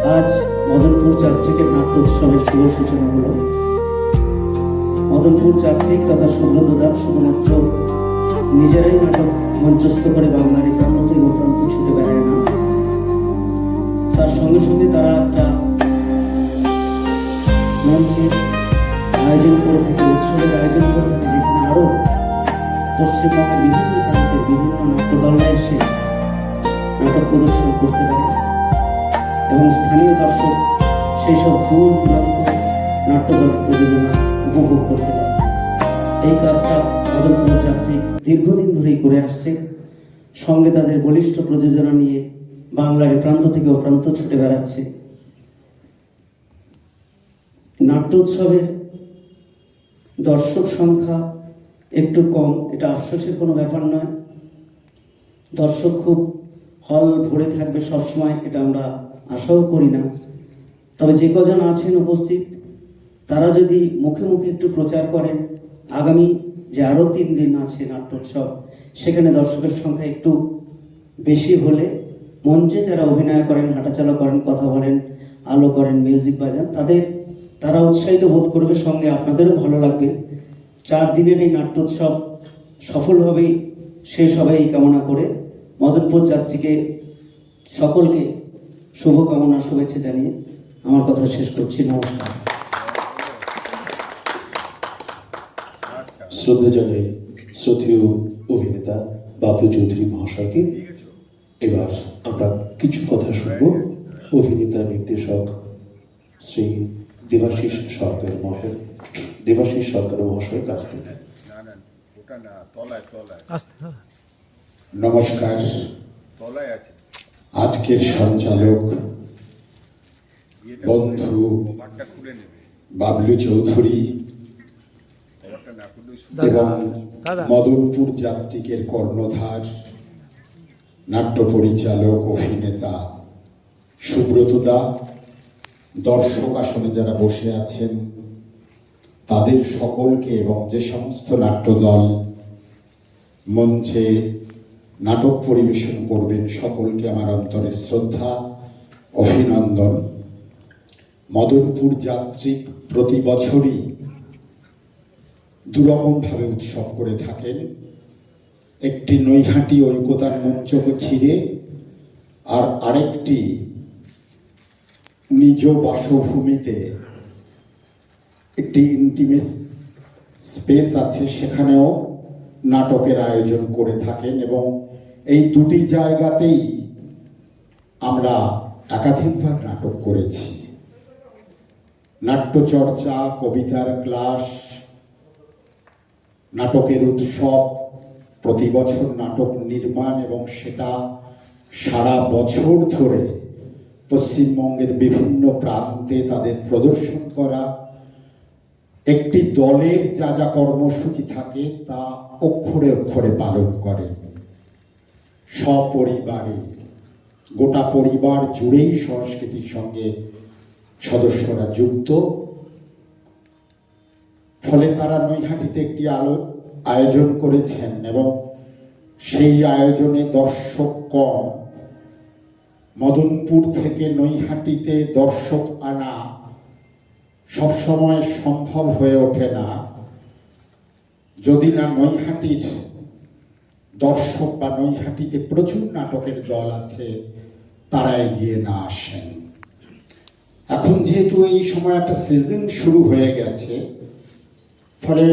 আজ মদনপুর যাত্রিকের নাট্যোৎসবের শুভ সূচনা হলো। মদনপুর যাত্রিক তথা সুব্রতদা শুধুমাত্র নিজেরাই নাটক মঞ্চস্থ করে বাংলার এই প্রান্ত থেকে ও প্রান্ত ছুটে বেড়ায় না, তার সঙ্গে সঙ্গে তারা একটা মঞ্চের আয়োজন করে থাকে, উৎসবের আয়োজন করে থাকে, যেখানে আরো পশ্চিমবঙ্গের বিভিন্ন প্রান্তের বিভিন্ন নাট্যদলরা এসে নাটক প্রদর্শন করতে পারে এবং স্থানীয় দর্শক সেই সব দূর দূরান্ত নাট্যদল প্রযোজনা উপভোগ করতে পারে। এই কাজটা মদনপুর যাত্রী দীর্ঘদিন ধরেই করে আসছে। সঙ্গে তাদের বলিষ্ঠ প্রযোজনা নিয়ে বাংলার প্রান্ত থেকে ও প্রান্ত ছুটে বেড়াচ্ছে। নাট্যোৎসবের দর্শক সংখ্যা একটু কম, এটা আফসোসের কোনো ব্যাপার নয়। দর্শক খুব হল ভরে থাকবে সবসময়, এটা আমরা আশাও করি না। তবে যে কজন আছেন উপস্থিত, তারা যদি মুখে মুখে একটু প্রচার করেন, আগামী যে আরও 3 দিন আছে নাট্যোৎসব, সেখানে দর্শকের সংখ্যা একটু বেশি হলে মঞ্চে যারা অভিনয় করেন, হাঁটাচলা করেন, কথা বলেন, আলো করেন, মিউজিক বাজান, তারা উৎসাহিত বোধ করবে, সঙ্গে আপনাদেরও ভালো লাগবে। 4 দিনের এই নাট্যোৎসব সফলভাবেই শেষ হবে এই কামনা করে মদনপুর যাত্রীকে সকলকে শুভকামনা, শুভেচ্ছা জানিয়ে আমার কথা শেষ করছি। নমস্কার। শ্রদ্ধা জানাই শ্রদ্ধেয় অভিনেতা বাপু চৌধুরী মহাশয়কে। এবার আমরা কিছু কথা শুনব অভিনেতা নির্দেশক শ্রী দেবাশিস সরকার মহাশয়ের কাছ থেকে। নমস্কার। আজকের সঞ্চালক বন্ধু বাবলু চৌধুরী এবং মদনপুর যাত্রিকের কর্ণধার নাট্য পরিচালক অভিনেতা সুব্রতদা, দর্শক আসনে যারা বসে আছেন তাদের সকলকে এবং যে সমস্ত নাট্যদল মঞ্চে নাটক পরিবেশন করবেন সকলকে আমার অন্তরের শ্রদ্ধা, অভিনন্দন। মদনপুর যাত্রিক প্রতি বছরই দুরকমভাবে উৎসব করে থাকেন। একটি নৈহাটি ঐকতার মঞ্চকে ঘিরে, আর আরেকটি নিজ বাসভূমিতে একটি ইন্টিমেট স্পেস আছে, সেখানেও নাটকের আয়োজন করে থাকেন। এবং এই দুটি জায়গাতেই আমরা একাধিকবার নাটক করেছি। নাট্যচর্চা, কবিতার ক্লাস, নাটকের উৎসব, প্রতি বছর নাটক নির্মাণ এবং সেটা সারা বছর ধরে পশ্চিমবঙ্গের বিভিন্ন প্রান্তে তাদের প্রদর্শন করা। একটি দলের যা যা কর্মসূচি থাকে তা অক্ষরে অক্ষরে পালন করেন। সপরিবারে গোটা পরিবার জুড়েই সংস্কৃতির সঙ্গে সদস্যরা যুক্ত। ফলে তারা নৈহাটিতে একটি আয়োজন করেছেন এবং সেই আয়োজনে দর্শক কম। মদনপুর থেকে নৈহাটিতে দর্শক আনা সবসময় সম্ভব হয়ে ওঠে না যদি না নৈহাটির দর্শক বা নৈহাটিতে প্রচুর নাটকের দল আছে তারা এগিয়ে না আসেন। এখন যেহেতু এই সময় একটা সিজন শুরু হয়ে গেছে, ফলে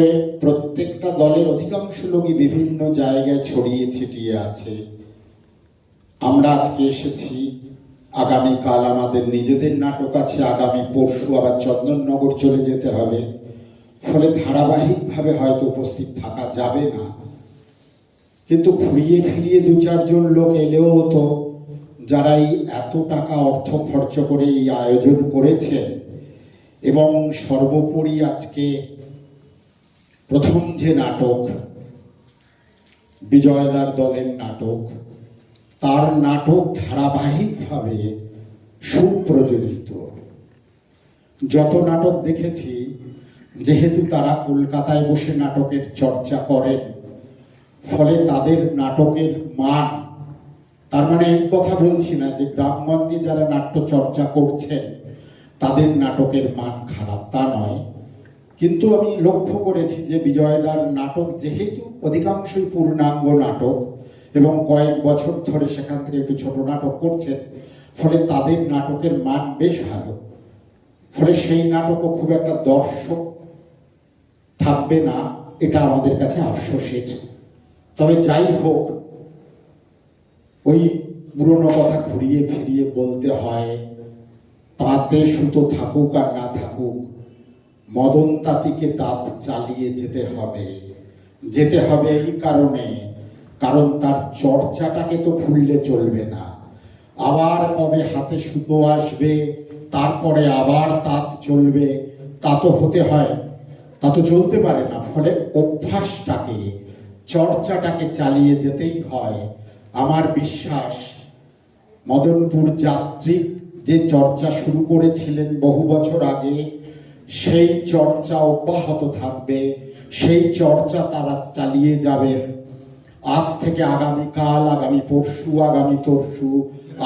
প্রত্যেকটা দলের অধিকাংশ লোকই বিভিন্ন জায়গায় ছড়িয়ে ছিটিয়ে আছে। আমরা আজকে এসেছি, আগামীকাল আমাদের নিজেদের নাটক আছে, আগামী পরশু আবার চন্দননগর চলে যেতে হবে। ফলে ধারাবাহিকভাবে হয়তো উপস্থিত থাকা যাবে না, কিন্তু ঘুরিয়ে ফিরিয়ে 2-4 জন লোক এলেও তো, যারা এই এত টাকা অর্থ খরচ করে এই আয়োজন করেছেন। এবং সর্বোপরি আজকে প্রথম যে নাটক বিজয়দার দলের নাটক, তার নাটক ধারাবাহিকভাবে সুপ্রযোজিত। যত নাটক দেখেছি, যেহেতু তারা কলকাতায় বসে নাটকের চর্চা করেন, ফলে তাদের নাটকের মান তার মানে এই কথা বলছি না যে গ্রামগঞ্জে যারা নাট্য চর্চা করছেন তাদের নাটকের মান খারাপ, তা নয়। কিন্তু আমি লক্ষ্য করেছি যে বিজয়দার নাটক যেহেতু অধিকাংশই পূর্ণাঙ্গ নাটক এবং কয়েক বছর ধরে সেখান থেকে একটু ছোট নাটক করছেন, ফলে তাদের নাটকের মান বেশ ভালো। ফলে সেই নাটকও খুব একটা দর্শক থাকবে না, এটা আমাদের কাছে আফসোসের। তবে যাই হোক, ওই পুরনো কথা ঘুরিয়ে ফিরিয়ে বলতে হয়, তাতে সুতো থাকুক আর না থাকুক, মদন তাঁতিকে তাঁত চালিয়ে যেতে হবে। যেতে হবে এই কারণে, কারণ তার চর্চাটাকে তো ভুললে চলবে না। আবার কবে হাতে সুতো আসবে, তারপরে আবার তাঁত চলবে, তা তো হতে হয়, তা তো চলতে পারে না। ফলে অভ্যাসটাকে, চর্চাটাকে চালিয়ে যেতেই হয়। আমার বিশ্বাস মদনপুর যাত্রিক যে চর্চা শুরু করেছিলেন বহু বছর আগে, সেই চর্চা অব্যাহত থাকবে, সেই চর্চা তারা চালিয়ে যাবেন। আজ থেকে আগামীকাল, আগামী পরশু, আগামী তরশু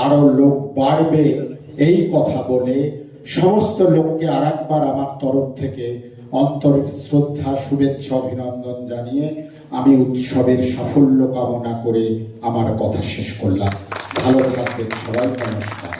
আরো লোক বাড়বে, এই কথা বলে সমস্ত লোককে আর একবার আমার তরফ থেকে অন্তরের শ্রদ্ধা, শুভেচ্ছা, অভিনন্দন জানিয়ে আমি উৎসবের সাফল্য কামনা করে আমার কথা শেষ করলাম। ভালো থাকবেন সবাই, নমস্কার।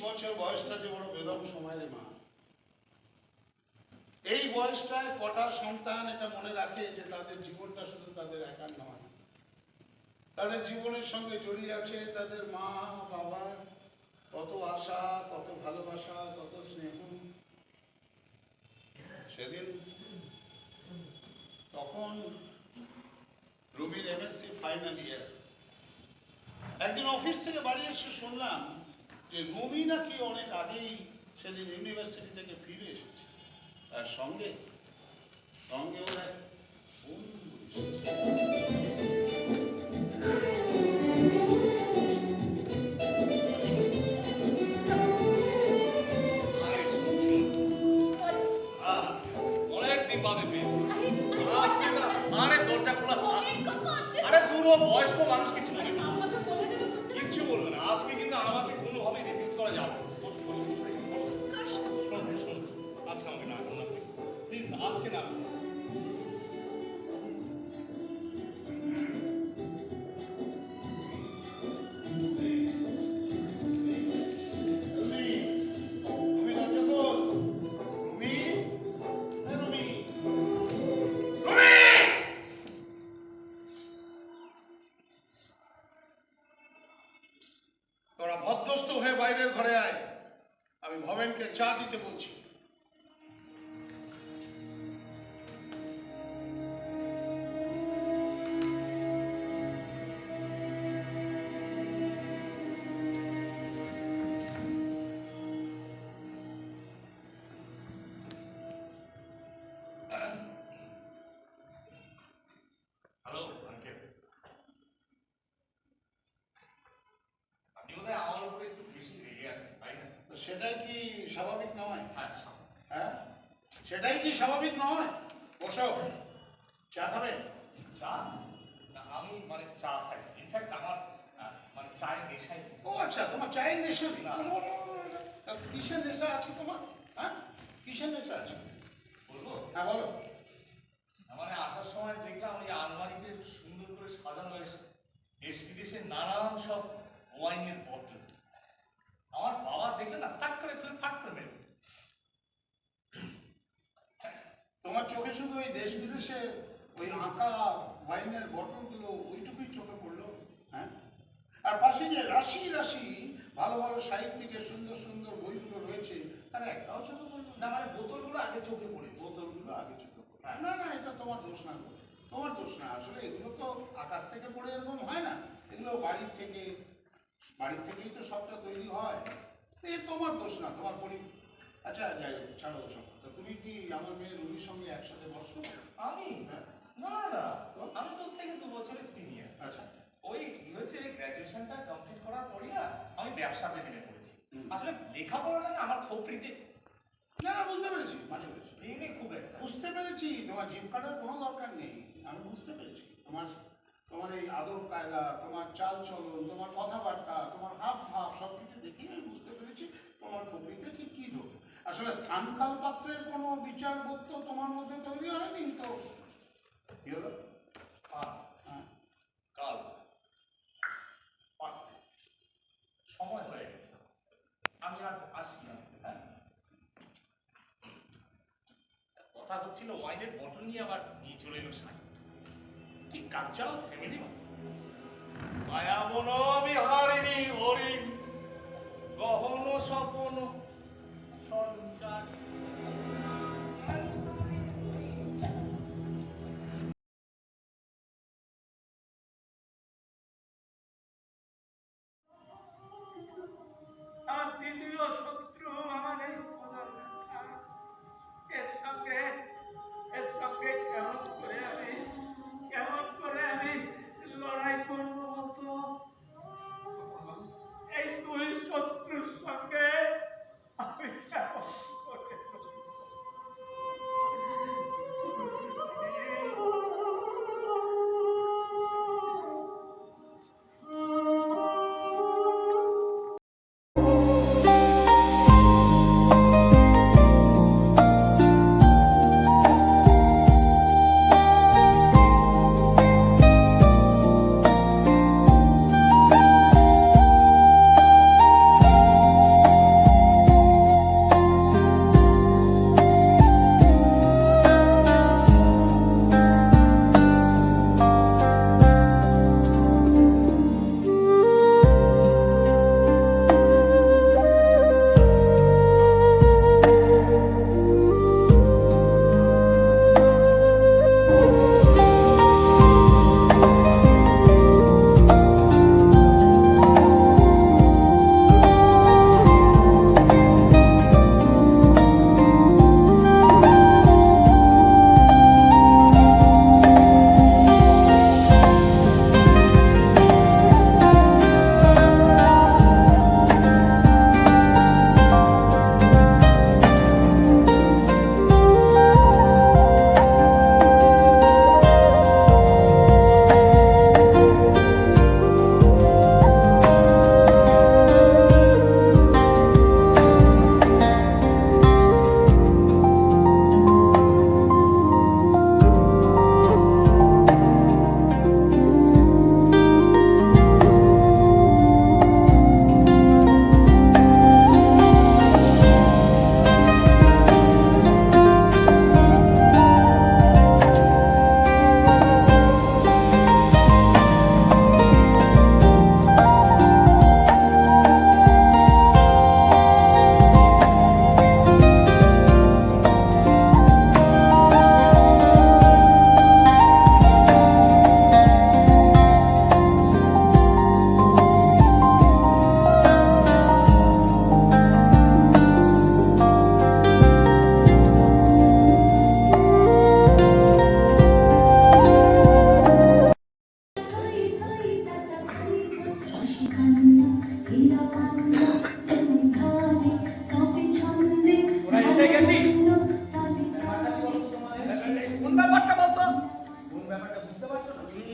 বছর বয়সটা যে বড় বেদম সময় রে মা। এই বয়সটায় কটা সন্তান এটা মনে রাখে যে তাদের জীবনটা শুধু তাদের একার নয়, তাদের জীবনের সঙ্গে জড়িয়ে আছে তাদের মা বাবা, কত আশা, কত ভালোবাসা, কত স্নেহ। সেদিন তখন রুমির এমএসসি ফাইনাল ইয়ার, একদিন অফিস থেকে বাড়ি এসে শুনলাম যে রুমি নাকি অনেক আগেই সেদিন ইউনিভার্সিটি থেকে ফিরে এসেছে, তার সঙ্গে সঙ্গে ওরা বন্ধু এসেছে। অনেকদিন বাদে পেয়ে আরে দরজা খোলা থাক। আরে পুরো বয়স্ক মানুষ কিছু মনে না, কিচ্ছু বলবে না। আজকে কিন্তু আমাকে কোনোভাবেই রিফিউজ করা যাবে না। বসুন, বসুন, বসুন, বসুন। শোন, আজকে আমাকে না করো না, প্লিজ প্লিজ, আজকে না করো। রুমি, রুমি দরজা খোল। রুমি, এ রুমি, রুমি! তোরা ভদ্রস্থ হয়ে বাইরের ঘরে আয়, আমি ভবেনকে চা দিতে বলছি। হ্যালো আঙ্কেল, আপনি বোধহয় আমার উপরে একটু বেশি রেগে আছেন, তাই না? তো সেটাই কি স্বাভাবিক নয়? হ্যাঁ, হ্যাঁ, সেটাই কি স্বাভাবিক নয়? বসো, চা খাবে? চা না, আমি মানে চা খাই। ইনফ্যাক্ট আমার মানে চায়ের নেশাই নেই। ও আচ্ছা, তোমার চায়ের নেশা নেই? না। তা কিসের নেশা আছে তোমার? হ্যাঁ, কিসের নেশা আছে? বলবো? হ্যাঁ বলো। মানে আসার সময় দেখলাম ওই আলমারিতে সুন্দর করে সাজানো হয়েছে দেশ বিদেশের নানান সব ওয়াইনের বোতল। আমার বাবা দেখলে না সাক করে খুলে ফাট করে মেরে দিল। তোমার চোখে শুধু ওই দেশ বিদেশে ওই আঁকা ওয়াইনের বটলগুলো ওইটুকুই চোখে পড়লো? হ্যাঁ, আর পাশে যে রাশি রাশি ভালো ভালো সাহিত্যিকের সুন্দর সুন্দর বইগুলো রয়েছে তার একটাও চোখে পড়লো না, মানে বোতলগুলো আগে চোখে পড়েছে। বোতলগুলো আগে চোখে পড়লো? না না, এটা তোমার দোষ না, তোমার দোষ না। আসলে এগুলো তো আকাশ থেকে পড়ে এরকম হয় না, এগুলো বাড়ির থেকেই তো সবটা তৈরি হয়। তো এ তোমার দোষ না, তোমার আচ্ছা যাই হোক, ছাড়ো ওসব কথা। তুমি কি আমার মেয়ে রুমির সঙ্গে একসাথে বসো? আমি হ্যাঁ। না না, আমি তো ওর থেকে 2 বছরের সিনিয়র। আচ্ছা, ওই কি হয়েছে, গ্র্যাজুয়েশনটা কমপ্লিট করার পরই না আমি ব্যবসাতে নেমে পড়েছি। হুম। আসলে লেখাপড়াটা না আমার খোপড়িতে না না, বুঝতে পেরেছি, বুঝতে পেরেছি। প্রেমে খুব একটা। বুঝতে পেরেছি, তোমার জিভ কাটার কোনো দরকার নেই, আমি বুঝতে পেরেছি। তোমার এই আদব কায়দা, তোমার চাল চলন, তোমার কথাবার্তা, তোমার হাব ভাব সব কিছু দেখেই আমি বুঝতে পেরেছি তোমার কবিতে ঠিক কি ঢোকে। আসলে স্থানকাল পাত্রের কোনো বিচার বোধ তো তোমার মধ্যে তৈরি হয়নি, তো কি হলো? হ্যাঁ, কাল পাত্রে সময় হয়ে গেছে, আমি আজ আসি না। হ্যাঁ, কথা হচ্ছিল ওয়াইনের বটল নিয়ে, আবার নিয়ে চলে এলো সাথে। কি কালচারাল ফ্যামিলি, মায়া বন বিহারিণী হরিণ গহন স্বপন সঞ্চার। আমার দ্বিতীয় শত্রু আমার এই খোদার ব্যথা। এর সঙ্গে কেমন করে আমি লড়াই করবো বলতো? এই দুই শত্রুর সঙ্গে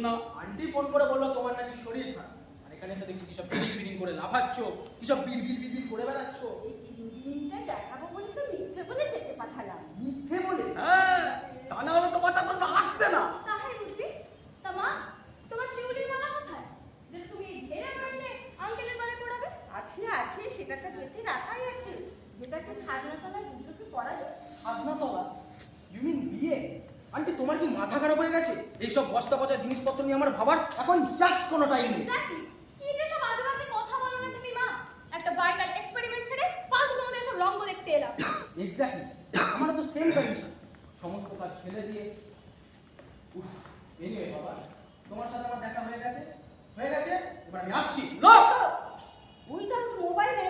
না। আন্টি ফোন করে বললো তোমার নাকি শরীর খারাপ, আর এখানে এসে দেখছি কিসব বিড়িং বিড়িং করে লাফাচ্ছ, কিসব বিড় বিড় বিড় বিড় করে বেড়াচ্ছ। এই তিনদিনটা দেখাবো বলে তো মিথ্যে বলে ডেকে পাঠালাম। মিথ্যে বলে? হ্যাঁ, তা না হলে তো বাচ্চা তো আসতে না। তাহাই বুঝি? তা মা, তোমার শিউলির মালা কোথায়? যেটা তুমি এই ঢেরে বয়সে আঙ্কেলের গলায় পড়াবে? আছে আছে, সেটা তো বেঁধে রাখাই আছে, যেটা একটু ছাদনা তলায় দুটোকে পড়া যায়। ছাদনাতলা? ইউ মিন বিয়ে? আন্টি তোমার কি মাথা খারাপ হয়ে গেছে? এইসব বস্তা পচা জিনিসপত্র নিয়ে আমার ভাবার এখন জাস্ট কোনো টাইম নেই। Exactly! কি যে সব আজে বাজে কথা বলো না তুমি মা? একটা ভাইটাল এক্সপেরিমেন্ট ছেড়ে ফালতু তোমাদের সব রঙ্গ দেখতে এলাম। এক্স্যাক্টলি, আমারও তো সেম কন্ডিশন। সমস্ত কাজ ফেলে দিয়ে এনিওয়ে বাবা, তোমার সাথে আমার দেখা হয়ে গেছে, এবার আমি আসছি। না, উইদাউট মোবাইলে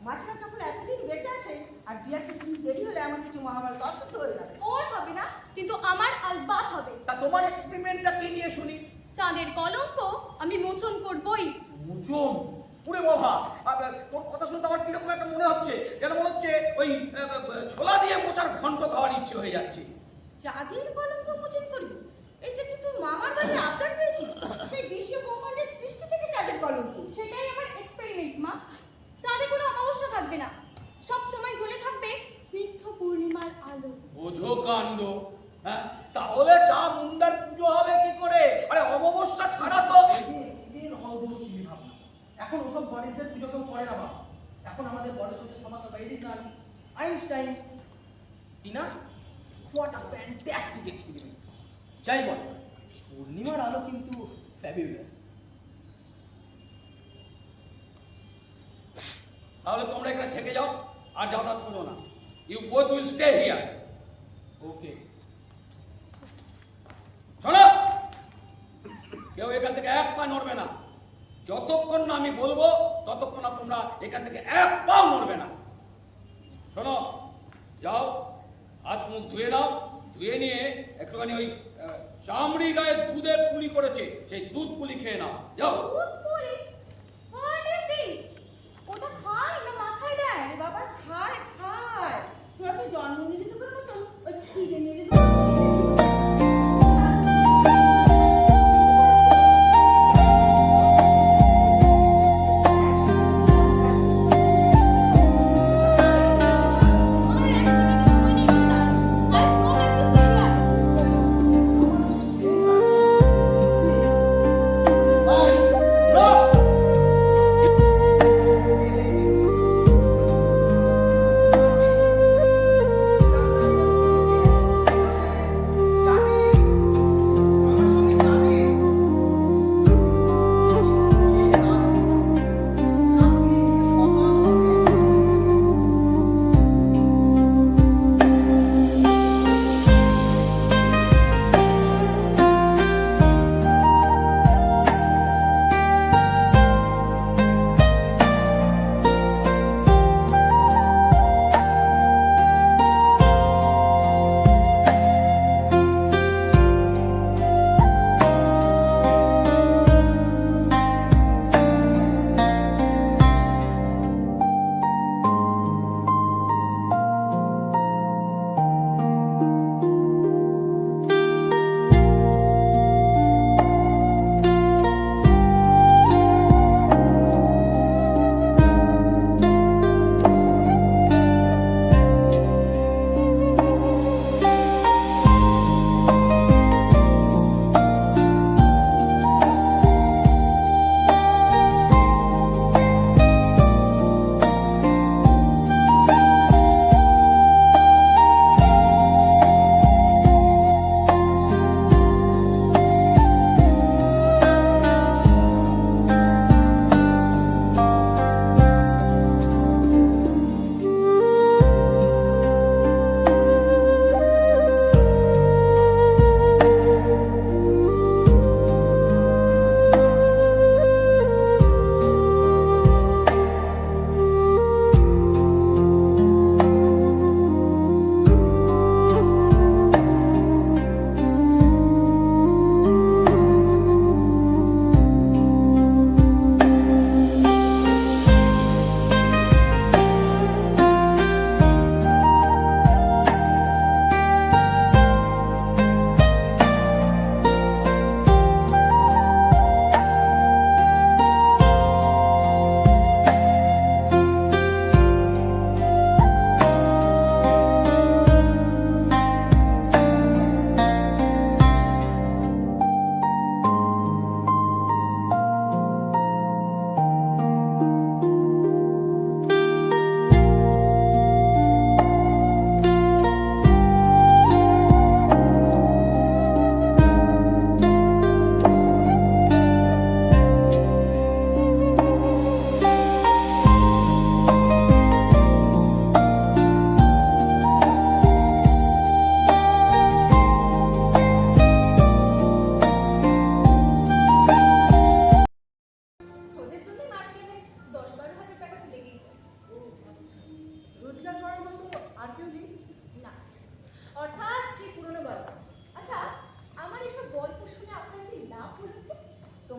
মাছরা যখন এতদিন বেঁচে আছে, আর দু একটা দিন দেরি হলে আমার কিছু মহাভারত অসুস্থ হয়ে যাবে। ওর হবে না, কিন্তু আমার আলবাত হবে। তা তোমার এক্সপেরিমেন্টটা কি নিয়ে শুনি? চাঁদের কলঙ্ক আমি মোচন করবই। মুচুন পুরে বাবা, তোর কথা শুনে তো আমার কিরকম একটা মনে হচ্ছে, যেন মনে হচ্ছে ওই ছোলা দিয়ে মোচার ঘন্ট খাওয়ার ইচ্ছে হয়ে যাচ্ছে। চাঁদের কলঙ্ক মোচন করবি? এটা কিন্তু মামার বাড়ি আবদার পেয়েছিস, সেই বিশ্ব ব্রহ্মাণ্ডের সৃষ্টি থেকে চাঁদের কলঙ্ক। সেটাই আমার এক্সপেরিমেন্ট মা। চাঁদে কোনো অমাবস্যা থাকবে না, সব সময় ঝুলে থাকবে স্নিগ্ধ পূর্ণিমার আলো। বোঝো কাণ্ড। হ্যাঁ, তাহলে চা মুন্ডার পুজো হবে কি করে? আরে অমাবস্যা ছাড়া তো। এদের অদর্শী ভাবনা। এখন ওসব গণেশদের পুজো কেউ করে না বাবা। এখন আমাদের গণেশ হচ্ছে Thomas Alva Edison, Einstein. Tina, what a fantastic experiment. যাই বল, পূর্ণিমার আলো কিন্তু ফ্যাবিউলাস। তাহলে তোমরা এখানে থেকে যাও আর যাতায়াত করো না। You both will stay here. Okay. শোনো, কেউ এখান থেকে এক পা নড়বে না। যতক্ষণ না আমি বলবো ততক্ষণ না তোমরা এখান থেকে এক পাও নড়বে না। শোনো, যাও হাত মুখ ধুয়ে নাও, ধুয়ে নিয়ে একটুখানি ওই চামড়ি গায়ে দুধের পুলি করেছে, সেই দুধ পুলি খেয়ে নাও। যাও। দুধ পুলি? What is this? ওটা খায় না মাথায় দেয়? আরে বাবা, খায় খায়, তোরা তো জন্ম নিলে তোর মতো ওই খিদে নিলে আমার এক মিনিট সময় নেই mister. I have no time to stay here. ভাই, no!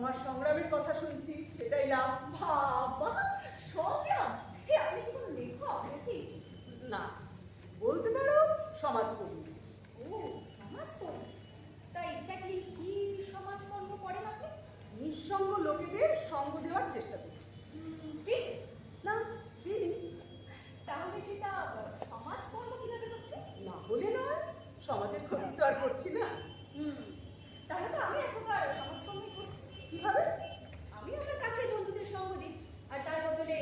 তোমার সংগ্রামের কথা শুনছি, সেটাই লাভ। বাবা, সংগ্রাম! হে, আপনি কি কোনো লেখক নাকি? না, বলতে পারো সমাজকর্মী। ও, সমাজকর্মী। তা এক্স্যাক্টলি কি সমাজকর্ম করেন আপনি? নিঃসঙ্গ লোকেদের সঙ্গ দেওয়ার চেষ্টা করি। ফ্রি? না, ফিরি তাহলে সেটা সমাজকর্ম কিভাবে হচ্ছে? না হলে নয়, সমাজের ক্ষতি তো আর করছি না। তাহলে তো আমি এক প্রকার সমাজকর্মই করছি। কিভাবে? আমি আমার কাছের বন্ধুদের সঙ্গ দিই আর তার বদলে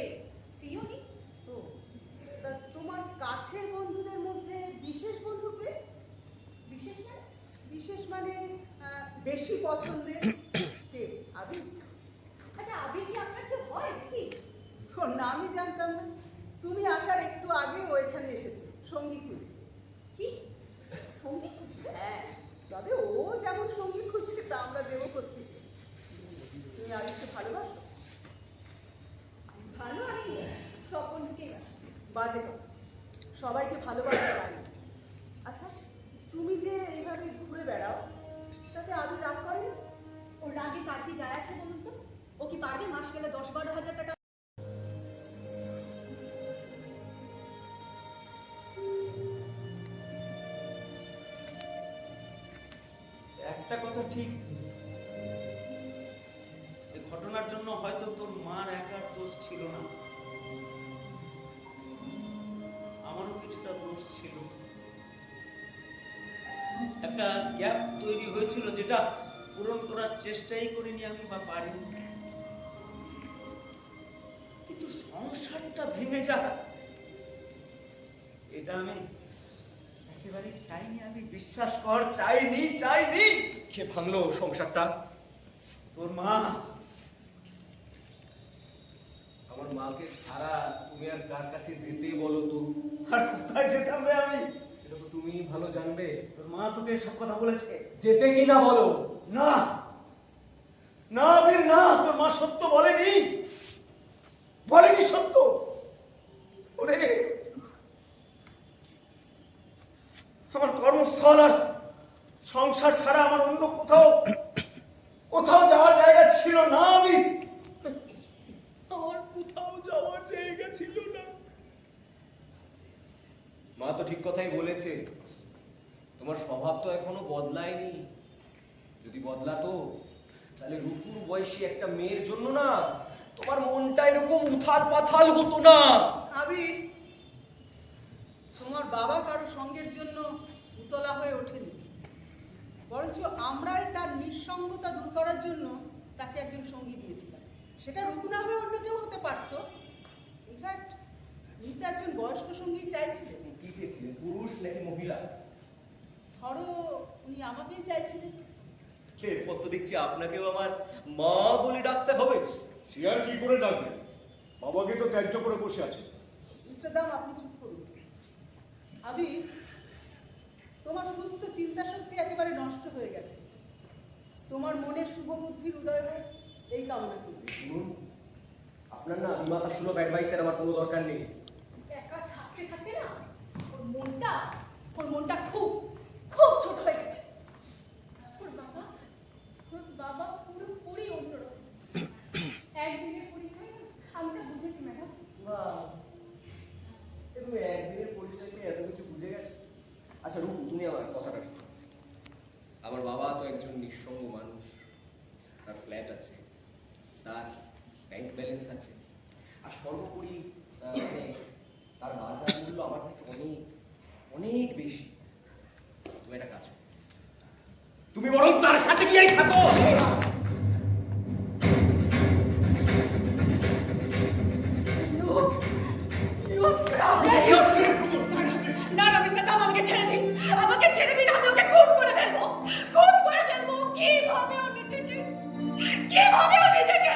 ফিও নিই। ও, তা তোমার কাছের বন্ধুদের মধ্যে বিশেষ বন্ধুকে? বিশেষ মানে? বিশেষ মানে বেশি পছন্দের কে? আবির? আচ্ছা, আবির কি আপনার কেউ হয় নাকি? ওর নামই জানতাম না। তুমি আসার একটু আগে ও এখানে এসেছে সঙ্গী খুঁজতে। কি সঙ্গীত খুঁজছে? হ্যাঁ, তবে ও যেমন সঙ্গী খুঁজছে তা আমরা দেবো করতে। তুমি আবিরকে ভালোবাসো? ভালো, আমি সব বন্ধুকেই বাসি। বাজে কথা, সবাইকে ভালোবাসা যায় না। আচ্ছা, তুমি যে এইভাবে ঘুরে বেড়াও, তাতে আবির রাগ করে না? ওর রাগে কার কি যায় আসে বলুন তো? ও কি পারবে মাস গেলে 10-12 হাজার টাকা? একটা কথা ঠিক, এই ঘটনার জন্য হয়তো তোর মার একার দোষ ছিল না, আমারও কিছুটা দোষ ছিল। একটা গ্যাপ তৈরি হয়েছিল যেটা পূরণ করার চেষ্টাই করিনি আমি বা পারিনি। কিন্তু সংসারটা ভেঙে যাক এটা আমি একেবারেই চাইনি। আমি বিশ্বাস কর, চাইনি। কে ভাঙলো সংসারটা? তোর মা। আমার মাকে ছাড়া তুমি আর কার কাছে যেতে বলো তো? আর কোথায় যেতাম রে আমি? সেটা তো তুমিই ভালো জানবে। তোর মা তোকে সব কথা বলেছে? যেতে কি না বলো? না না বীর না, তোর মা সত্য বলেনি সত্য। ওরে, আমার কর্মস্থল আর সংসার ছাড়া আমার অন্য কোথাও যাওয়ার জায়গা ছিল না। আমার কোথাও যাওয়ার জায়গা ছিল না। মা তো ঠিক কথাই বলেছে, তোমার স্বভাব তো এখনো বদলায়নি। যদি বদলাতো তাহলে রূপুর বয়সী একটা মেয়ের জন্য না তোমার মনটা এরকম উথাল পাথাল হতো না। আবির, তোমার বাবা কারো সঙ্গের জন্য উতলা হয়ে ওঠেনি, বরঞ্চ আমরাই তার নিঃসঙ্গতা দূর করার জন্য তাকে একজন সঙ্গী দিয়েছিলাম। সেটা রূপু না হয়ে অন্য কেউ হতে পারত। ইনফ্যাক্ট উনি তো একজন বয়স্ক সঙ্গী চাইছিলেন। কি চেয়েছিলেন, পুরুষ নাকি মহিলা? ধরো উনি আমাকেই চাইছিলেন। এরপর তো দেখছি আপনাকেও আমার মা বলে ডাকতে হবে। সে আর কি করে ডাকবে? বাবাকে তো ত্যায্য করে বসে আছে। মিস্টার দাম, আপনি চুপ করুন। আবির, তোমার সুস্থ চিন্তা শক্তি একেবারে নষ্ট হয়ে গেছে। তোমার মনের শুভ বুদ্ধির উদয় হোক এই কামনা করি। শুনুন, আপনার না বিমাতা সুলভ অ্যাডভাইসের আমার কোনো দরকার নেই। একা থাকতে থাকতে না ওর মনটা খুব ছোট হয়ে গেছে। ওর বাবা পুরোপুরি অন্যরকম। একদিনের পরিচয় আমি বুঝেছি ম্যাডাম। তুমি একদিনের পরিচয়কে এত কিছু বুঝে গেছো? আচ্ছা রূপ, তুমি আমার কথাটা শোনো। আমার বাবা তো একজন নিঃসঙ্গ মানুষ, তার ফ্ল্যাট আছে, তার ব্যাংক ব্যালেন্স আছে, আর সর্বোপরি মানে তার বাজার মূল্য আমার থেকে অনেক অনেক বেশি। তুমি একটা কাজ করো, তুমি বরং তার সাথে গিয়েই থাকো। না মিস্টার দাম, আমাকে ছেড়ে দিন, আমি ওকে খুন করে ফেলবো। কিভাবে ও নিজেকে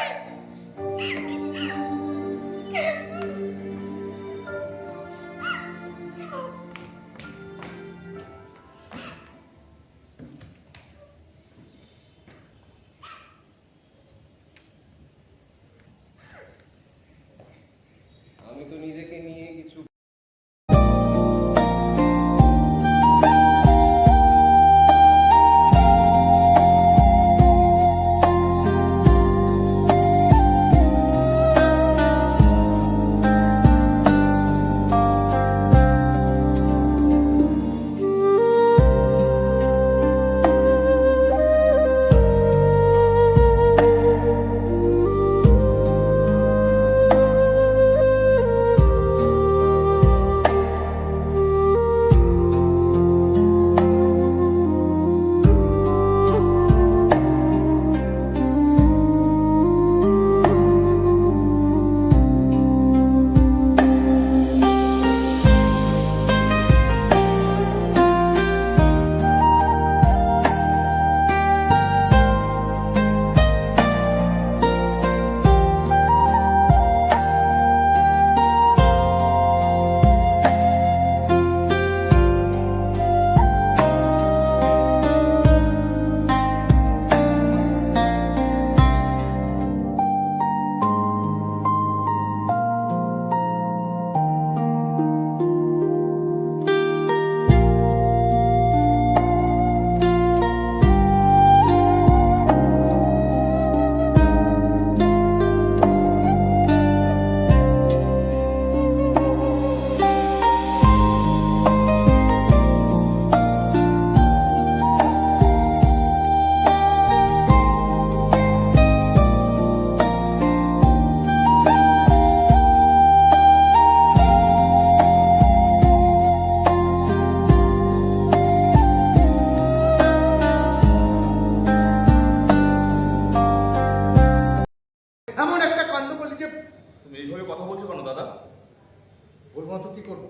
বৌমা তো কি করবো,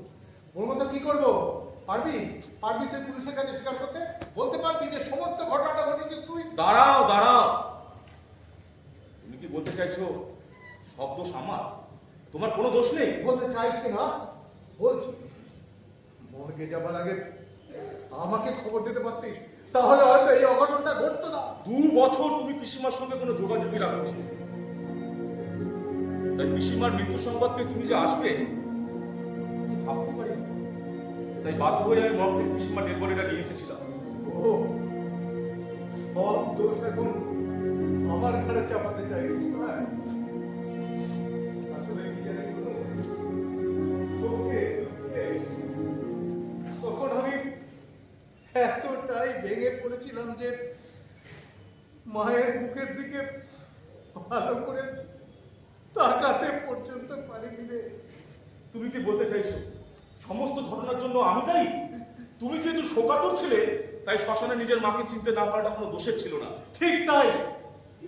বৌমা তো কি করবো? পারবি পারবি তুই পুলিশের কাছে স্বীকার করতে? বলতে পারবি যে সমস্ত ঘটনাটা ঘটেছিস তুই? দাঁড়াও দাঁড়াও, তুমি কি বলতে চাইছো সব দোষ আমার? তোমার কোনো দোষ নেই? বলতে চাইস কি না? বলছি, মর্গে যাবার আগে আমাকে খবর দিতে পারতিস, তাহলে হয়তো এই অঘটনটা ঘটতো না। 2 বছর তুমি পিসিমার সঙ্গে কোনো যোগাযোগই রাখোনি, তাই পিসিমার মৃত্যু সংবাদ পেয়ে তুমি যে আসবে ভাবতে পারি, তাই বাধ্য হয়ে আমি মর্গ থেকে পিসিমার ডেড বডিটা নিয়ে এসেছিলাম। ও, সব দোষ এখন আমার ঘরে চাপাতে চাইছিস না? আসলে কি জানি বলো, শোকে দুঃখে তখন আমি এতটাই ভেঙে পড়েছিলাম যে মায়ের মুখের দিকে ভালো করে তাকাতে পর্যন্ত পারিনি রে। তুমি কি বলতে চাইছো সমস্ত ঘটনার জন্য আমি দায়ী? তুমি যেহেতু শোকাতুর ছিলে তাই শ্মশানে নিজের মাকে চিনতে না পারাটা কোনো দোষের ছিল না। ঠিক তাই,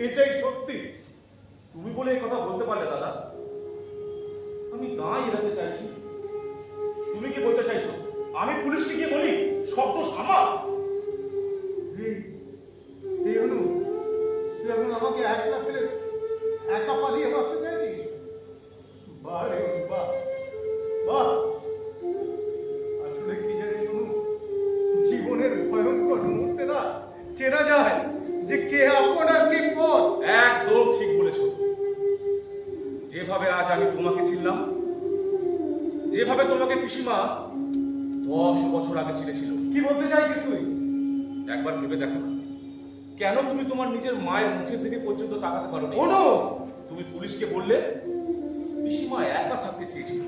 এটাই সত্যি। তুমি বলে এই কথা বলতে পারলে দাদা? আমি দায় এড়াতে চাইছি। তুমি কি বলতে চাইছো আমি পুলিশকে গিয়ে বলি সব দোষ আমার? এই অনু, তুই এখন আমাকে একলা ফেলে একা পালিয়ে বাঁচতে চাইছিস? বাহ রে অনু, বাহ বাহ। আসলে কি জানিস অনু, জীবনের ভয়ঙ্কর মুহূর্তে না চেনা যায় যে কে আপন আর কে পর। একদম ঠিক বলেছো। যেভাবে আজ আমি তোমাকে চিনলাম, যেভাবে তোমাকে পিসিমা 10 বছর আগে চিনেছিল। কি বলতে চাইছিস তুই? একবার ভেবে দেখো না, কেন তুমি তোমার নিজের মায়ের মুখের দিকে পর্যন্ত তাকাতে পারো না? অনু, তুমি পুলিশকে বললে পিসিমা একা থাকতে চেয়েছিল।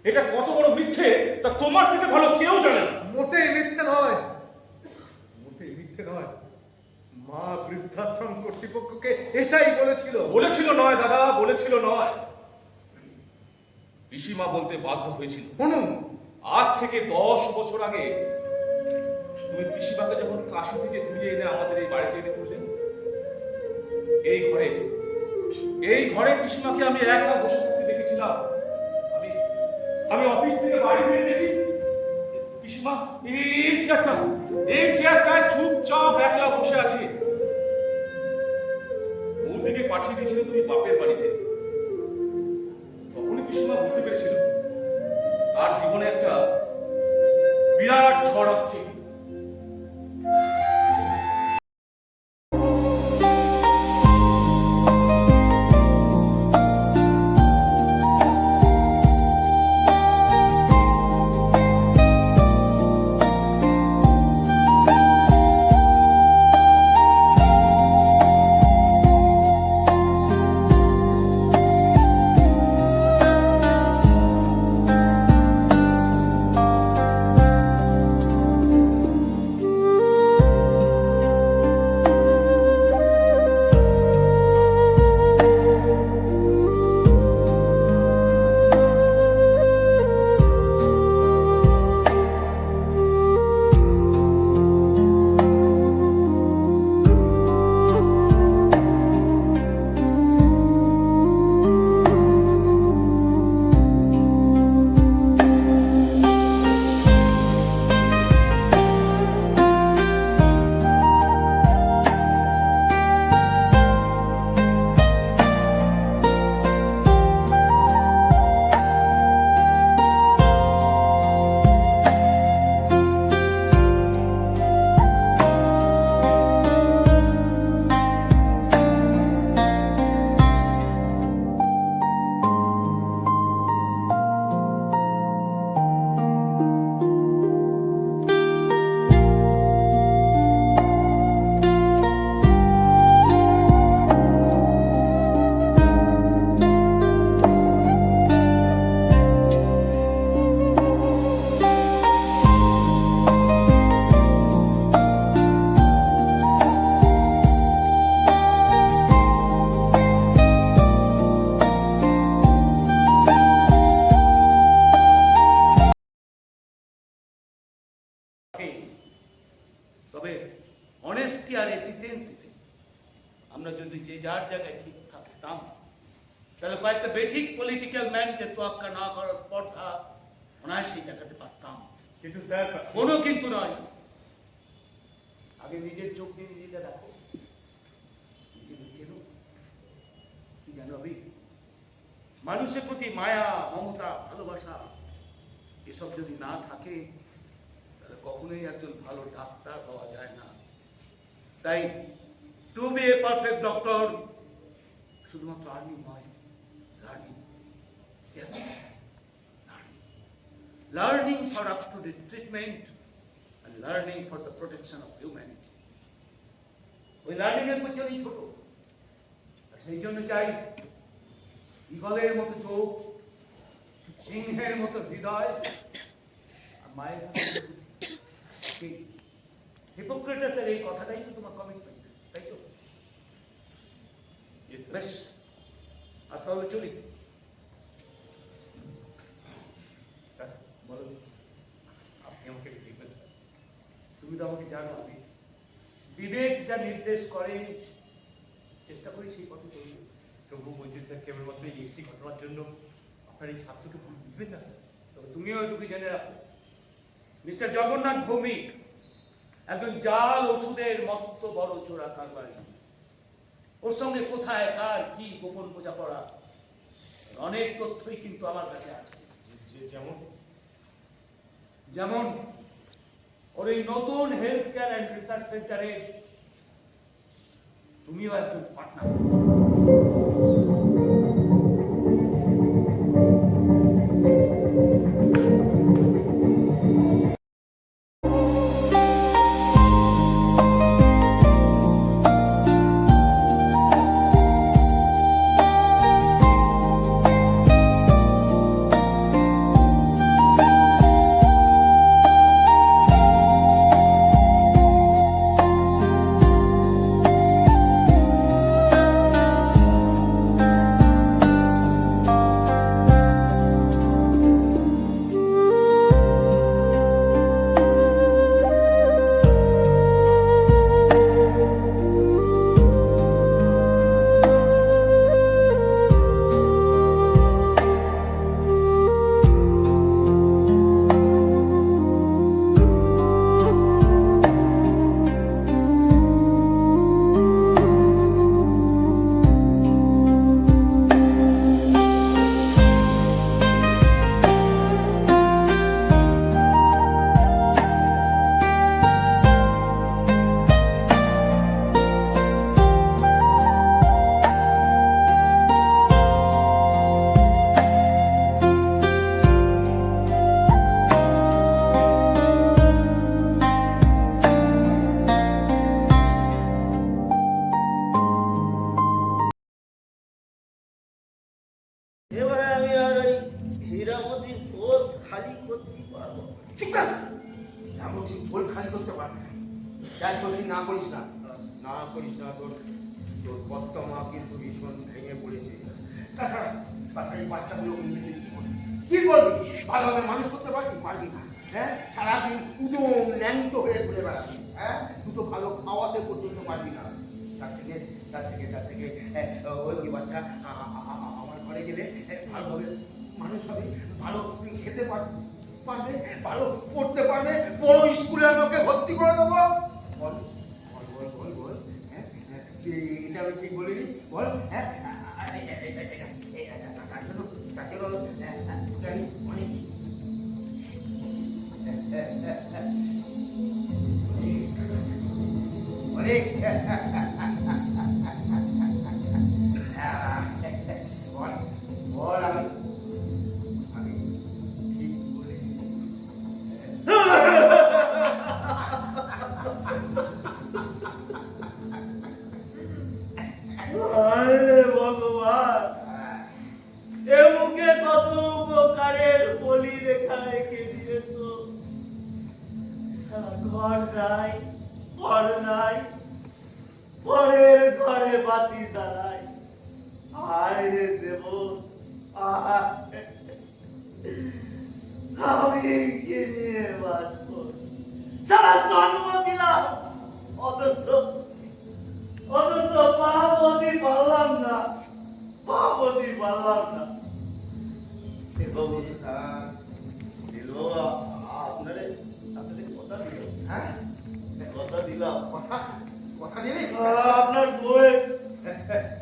এটা কত বড় মিথ্যে তা তোমার থেকে ভালো কেউ জানে না। মোটেই মিথ্যে নয়, মোটেই মিথ্যে নয়। মা বৃদ্ধাশ্রম কর্তৃপক্ষকে এটাই বলেছিল। বলেছিল নয় দাদা, বলেছিল নয়, পিসিমা বলতে বাধ্য হয়েছিল। অনু, আজ থেকে 10 বছর আগে তুমি পিসিমাকে যখন কাশি থেকে ঘুরিয়ে এনে আমাদের এই বাড়িতে এনে তুললে, এই ঘরে পিসিমাকে আমি একা বসে থাকতে দেখেছিলাম। আমি অফিস থেকে বাড়ি ফিরে দেখি পিসিমা এই চেয়ারটায় চুপচাপ একলা বসে আছে। বৌদিকে পাঠিয়ে দিয়েছিলে তুমি বাপের বাড়িতে। তখনই পিসিমা বুঝতে পেরেছিল তার জীবনে একটা বিরাট ঝড় আসছে। তবে অনেস্টি আর এফিসিয়েন্সিতে আমরা যদি যে যার জায়গায় ঠিক থাকতাম, তাহলে কয়েকটা বেঠিক পলিটিক্যাল ম্যানকে তোয়াক্কা না করার স্পর্ধা অনায়াসেই দেখাতে পারতাম। কিন্তু স্যার, কোনো কিন্তু নয়। আগে নিজের চোখ দিয়ে নিজেকে দেখো, নিজেকে চেনো। কি জানো অভি, মানুষের প্রতি মায়া, মমতা, ভালোবাসা এসব যদি না থাকে তাহলে কখনোই একজন ভালো ডাক্তার হওয়া যায় না। তাই to be a perfect doctor শুধুমাত্র আর্নিং নয়, learning. Yes, learning for up-to-date treatment and learning for the protection of humanity. ওই লার্নিং এর পিছনেই ছোট, আর সেই জন্য চাই ঈগলের মতো চোখ, সিংহের মতো হৃদয়, আর মায়ের মতো বুদ্ধি। হিপোক্রেটাসের এই কথাটাই তো তোমার কমিটমেন্ট, তাই তো? বেশ, আজ তাহলে চলি। বলো, আপনি আমাকে দেখবেন স্যার? তুমি তো আমাকে জানো, আমি বিবেক যা নির্দেশ করে চেষ্টা করি সেই পথে চলতে। তবু বলছি স্যার, কেবলমাত্র এই একটি ঘটনার জন্য আপনার এই ছাত্রকে ভুল বুঝবেন না স্যার। তবে তুমিও এটুকু জেনে রাখো, মিস্টার জগন্নাথ ভৌমিক একজন জাল ওষুধের মস্ত বড় চোরা কারবারি। ওর সঙ্গে কোথায় কার কি গোপন বোঝাপড়া অনেক তথ্যই কিন্তু আমার কাছে আছে। যেমন ওর এই নতুন হেলথ কেয়ার অ্যান্ড রিসার্চ সেন্টারে তুমিও একজন পার্টনার। এবারে আমি আর ওই হীরামতির পোল খালি করতে পারবো। ঠিক না, এমন বই খালি করতে পারবে না। যাই করবি না করিস না, না করিস না। তোর তোর কর্তা মা কিন্তু ভীষণ ভেঙে পড়েছে। তাছাড়া এই বাচ্চাগুলো কি করবি? ভালোভাবে মানুষ করতে পারবি? পারবি না। হ্যাঁ, সারাদিন উদম ন্যাংটো হয়ে ঘুরে বেড়াবি। হ্যাঁ, দুটো ভালো খাওয়াতে পর্যন্ত পারবি না। তার থেকে ওই বাচ্চা আমার ঘরে গেলে ভালোভাবে মানুষ হবে, ভালো খেতে পারবে, ভালো পড়তে পারবে, বড় স্কুলে আমাকে ভর্তি করে দেবো। বল বল বল বল বল, হ্যাঁ এটা আমি ঠিক বলিনি? বল, হ্যাঁ তার জন্য জানি অনেক অনেক বল বল, আমি ঠিক বলেছি। ভগবান, এ মুখে কত উপকারের বলি রেখা রেখে দিয়েছো। সারা ঘর নাই, ঘর নাই, পরের ঘরে বাতি জ্বালাই। আয় রে জীবন, আমি কি নিয়ে বাঁচবো? সারা জন্ম দিলাম, অথচ পাপতি পারলাম না, পাপতি পারলাম না। দিবি? আপনার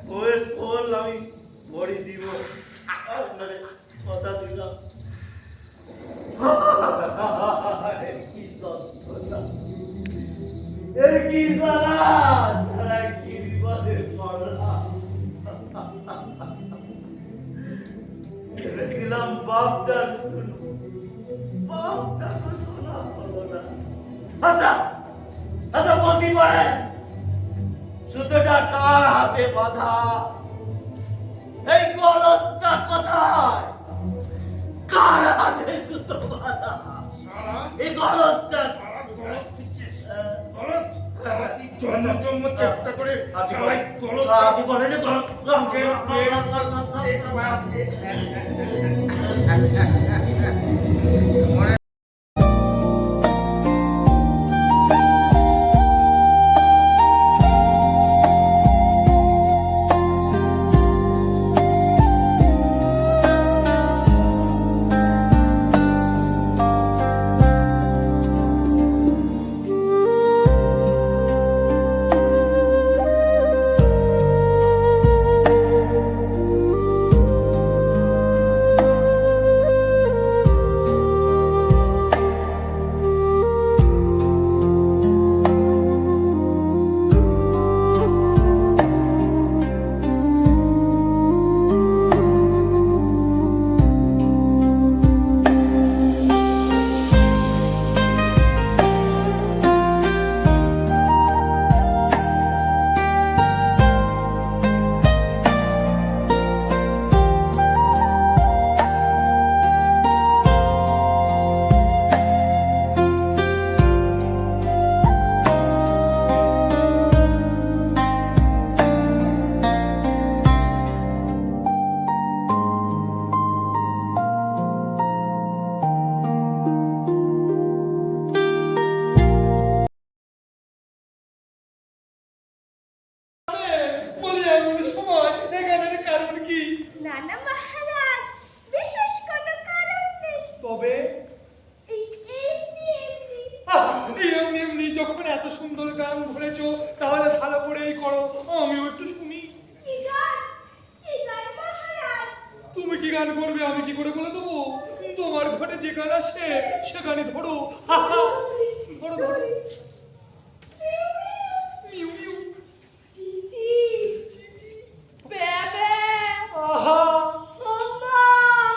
বউয়ের কোল আমি ভরি দিব, আপনার কথা দিলাম। কি যন্ত্রণা, এ কি জ্বালা, জ্বালা কি বিপদে পড়লাম। ভেবেছিলাম বাপটা তো শোনা হলো না। আচ্ছা আচ্ছা, বলতে পারে সুতোটা কার হাতে বাঁধা, এই গলতটা কোথায়, কার হাতে সুতো বাঁধা, এই গলতটা চেষ্টা করে আপনি বলেন না না মহারাজ, বিশেষ কোনো কারণ নেই। তবে এই এমনি এমনি। এমনি এমনি যখন এত সুন্দর গান ধরেছো, তাহলে ভালো করেই করো, আমিও একটু শুনি। কি গান? কি গান মহারাজ? তুমি কি গান করবে আমি কি করে বলে দেবো? তোমার ঘরে যে গান আসে সে গানে ধরো। হা হা, ধরো ধরো। Mu mu. চিচি, বেবে, আহা, মাম্মা,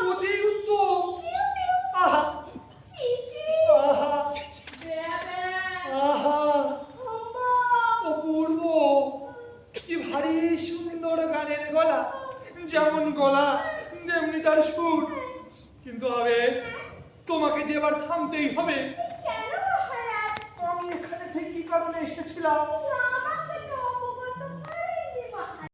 অতি উত্তম। মিউ মিউ, আহা, চিচি, আহা, বেবে, আহা, মাম্মা। অপূর্ব, কি ভারী সুন্দর গানের গলা, যেমন গলা তেমনি তার সুর। কিন্তু আবেশ, তোমাকে যে এবার থামতেই হবে। কেন মহারাজ? আমি এখানে ঠিক কি কারণে এসেছিলাম? আমাকে তো অবগত করেননি মহারাজ।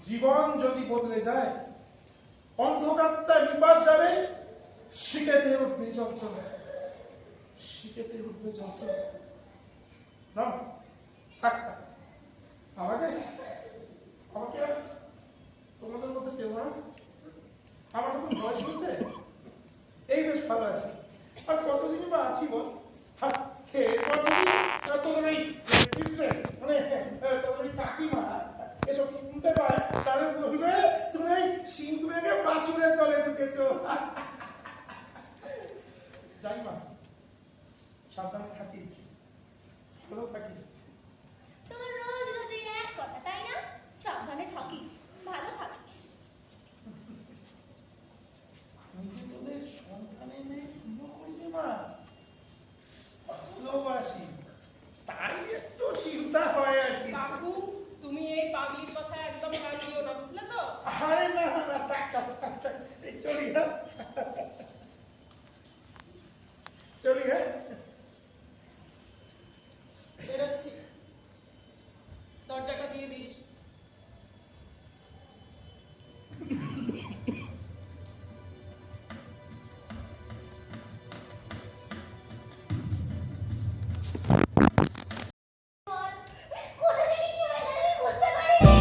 জীবন যদি বদলে যায়, অন্ধকারটা নিপাত যাবে, শিখেতে উঠবে যন্ত্রণা, শিখেতে উঠবে যন্ত্রণা। না থাক থাক, আমাকে আমাকে আর তোমাদের মধ্যে কেউ না, আমার তো বয়স হচ্ছে, এই বেশ ভালো আছে। আর কতদিনই বা আছি বল, আর দেখেছো? যাই মা, সাবধানে থাকিস, ভালো থাকিস। তোমার রোজ রোজ এই এক কথা, তাই না? সাবধানে থাকিস, ভালো থাকিস। আমি যে তোদের সন্তানের মেয়ে স্নেহ করি রে মা, ভালোবাসি, তাই একটু চিন্তা হয় আর কি। কাকু, তুমি এই পাগলির কথা একদম কাটিও না, বুঝলে তো? আরে না না, থাক থাক থাক থাক, এই চলি হ্যাঁ, চলি হ্যাঁ। বেরোচ্ছি, দরজাটা দিয়ে দিস। কোথা থেকে কি হয়ে গেল আমি বুঝতে পারিনি।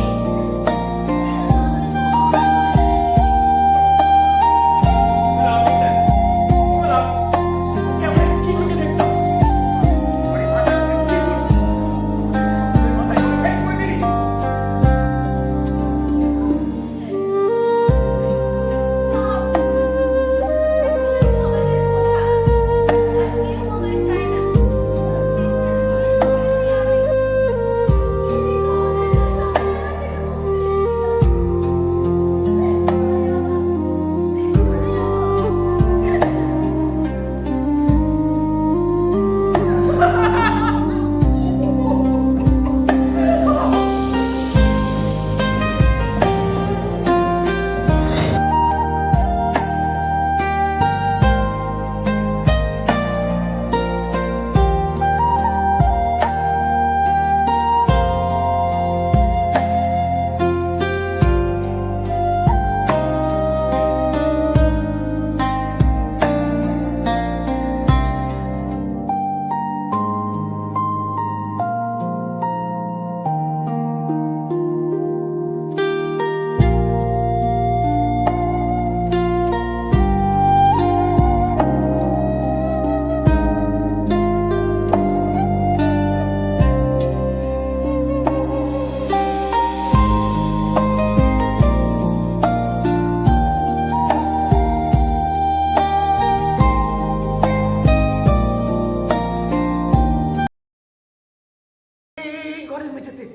ঘরের মেঝেতে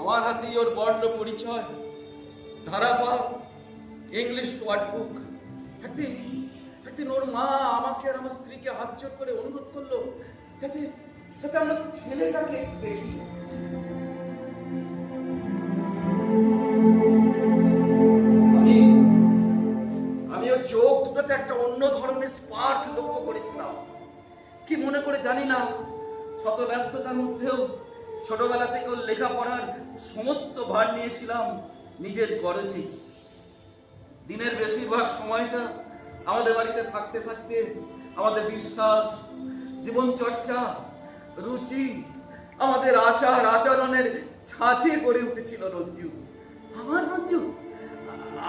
আমার হাতেই ওর বর্ণ পরিচয়, ধারাবাহ, ইংলিশ ওয়ার্ড বুক। একদিন ওর মা আমাকে আর আমার স্ত্রীকে হাত জোর করে অনুরোধ করলো যাতে যাতে আমরা ছেলেটাকে দেখি। আমি ওর চোখ দুটোতে একটা অন্য ধরনের স্পার্ক লক্ষ্য করেছিলাম। কি মনে করে জানি না, শত ব্যস্ততার মধ্যেও ছোটবেলা থেকে ওর লেখাপড়ার সমস্ত ভার নিয়েছিলাম নিজের গরজে। দিনের বেশিরভাগ সময়টা আমাদের বাড়িতে থাকতে থাকতে আমাদের বিশ্বাস, জীবন চর্চা, রুচি, আমাদের আচার আচরণের ছাঁচে গড়ে উঠেছিল রঞ্জু। আমার রঞ্জু,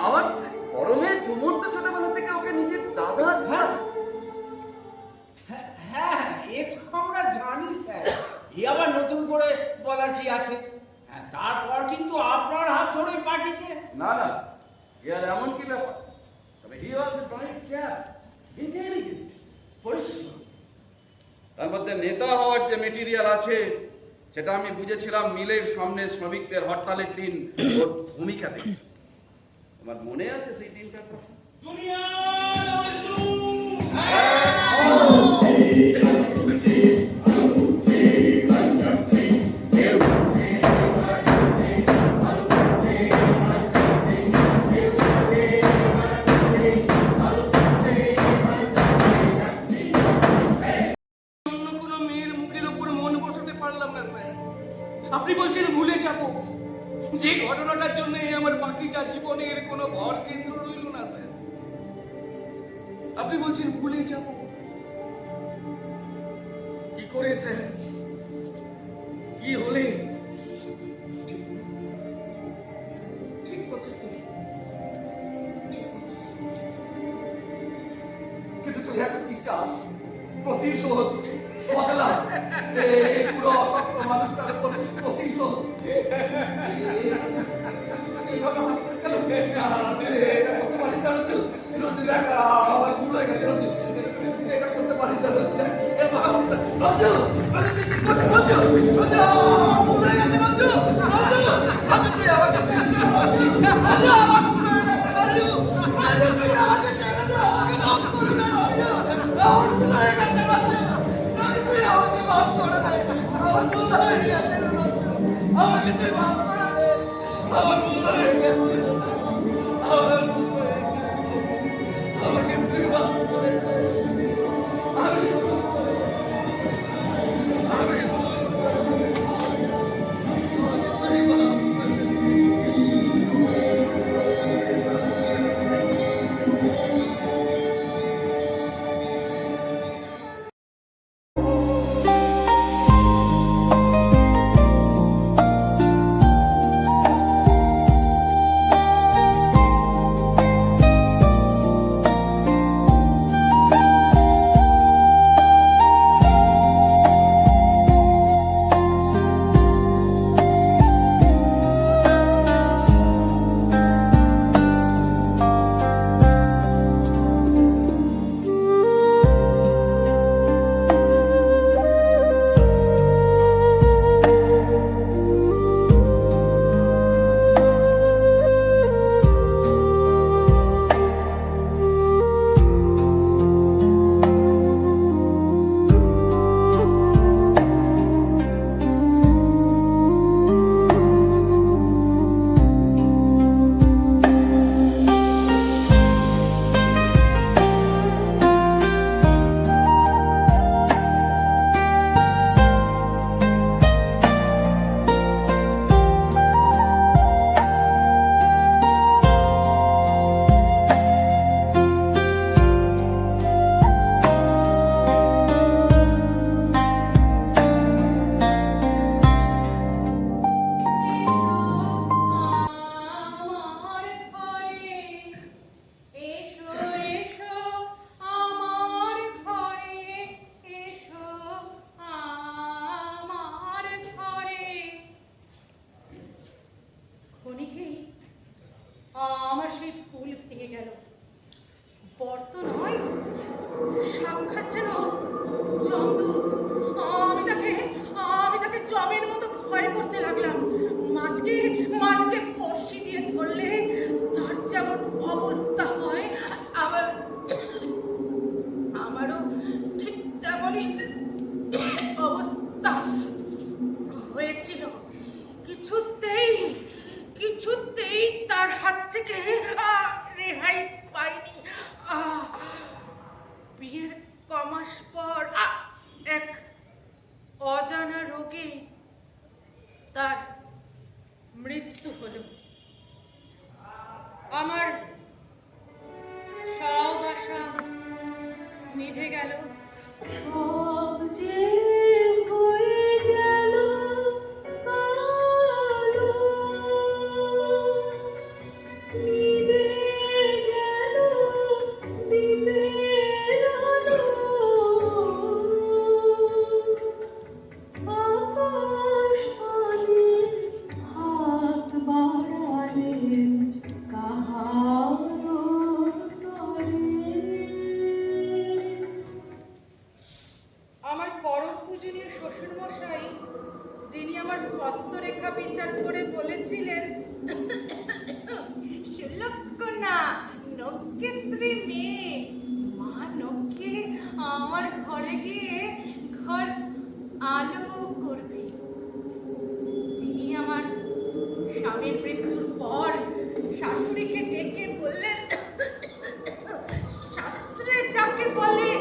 আমার বড় মেয়ে ঝুমুর তো ছোটবেলা থেকে ওকে নিজের দাদা ঝাড়। হ্যাঁ, এ তো আমরা জানি স্যার, এ আবার নতুন করে বলার কি আছে? হ্যাঁ, তারপর কিন্তু আপনার হাত ধরেই পাঠিয়েছে। না না, এর এমন কি ব্যাপার? তবে he was the bright chap, intelligent, পরিশ্রম। তার মধ্যে নেতা হওয়ার যে মেটেরিয়াল আছে সেটা আমি বুঝেছিলাম মিলের সামনে শ্রমিকদের হরতালের দিন ওর ভূমিকা দেখে। আমার মনে আছে সেই দিনটার কথা। অন্য কোনো মেয়ের মুখের উপর মন বসাতে পারলাম না স্যার। আপনি বলছেন ভুলে যাব, যে ঘটনাটার জন্য আমার বাকিটা জীবনের কোনো ভর কেন্দ্র রইল না স্যার। আপনি বলছেন ভুলে যাব, কি করে স্যার? কি হলে? ঠিক বলছিস তুমি, ঠিক বলছিস। কিন্তু তুই এখন কি চাস? প্রতিশোধ, বদলা, এই পুরো অশক্ত মানুষটার উপর প্রতিশোধ। এইভাবে হাসতে কেন? এটা করতে পারিস না রঞ্জু। রঞ্জু দেখ, আমার ভুল হয়ে গেছে রঞ্জু। তুই এটা করতে পারিস না রঞ্জু, দেখ। এরভাবে হাসিস না। রঞ্জু, রঞ্জু, তুই কি করছিস রঞ্জু? রঞ্জু, ভুল হয়ে গেছে রঞ্জু। রঞ্জু, রঞ্জু, তুই আমাকে ছেড়ে দে। রঞ্জু, আমার ভুল হয়ে গেছে রঞ্জু। রঞ্জু, তুই আমাকে ছেড়ে দে। আমাকে মাফ করে দে রঞ্জু। আমার ভুল হয়ে গেছে রঞ্জু। রঞ্জু, তুই আমাকে মাফ করে দে। আমার ভুল হয়ে গেছে রঞ্জু। আমাকে তুই মাফ করে দে। আমার ভুল হয়ে গেছে। আমার ভুল হয়ে গেছে। আমাকে তুই মাফ করে দে। আমার সেই ফুল ভেঙে গেল। বর্ত নয়, সাক্ষাৎ যেন যমদূত। আমি তাকে জমের মতো ভয় করতে লাগলাম। মাছকে বড়শি দিয়ে ধরলে তার যেমন অবস্থা হয়, আমারও ঠিক তেমনই অবস্থা হয়েছিল। কিছুতেই তার হাত থেকে রেহাই পাইনি। বিয়ের কমাস পর এক অজানা রোগে তার মৃত্যু হলো। আমার সব আশা নিভে গেল। সব যে হয়ে গেল কালো, নিভে গেল দিনের আলো। আকাশ পানে হাত বাড়ালেন কাহারো তরে। আমার পরম পূজনীয় শ্বশুরমশাই, যিনি আমার হস্তরেখা বিচার করে বলেছিলেন, সুলক্ষণা নক্ষত্রী মেয়ে, মা নক্ষে আমার ঘরে গিয়ে ঘর আলো করবে। তিনি আমার স্বামীর মৃত্যুর পর শাশুড়িকে ডেকে বললেন, শাস্ত্রে যাকে বলে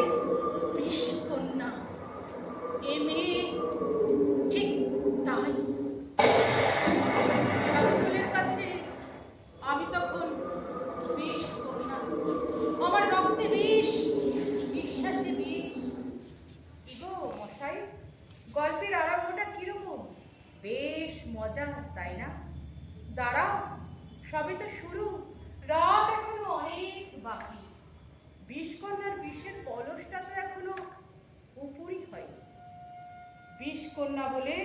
বিষকন্যা, এ মেয়ে ঠিক তাই। সকলের কাছে আমি তখন বিষকন্যা। আমার রক্তে বিষ, বিশ্বাসে বিষ। কি গো মশাই, গল্পের আরম্ভটা কিরকম? বেশ মজা, তাই না? দাঁড়াও, সবে তো শুরু, রাত এখনো অনেক বাকি। বিষকন্যার বিষের পলসটা তো এখনো উপরই হয়নি। বিষকন্যা বলে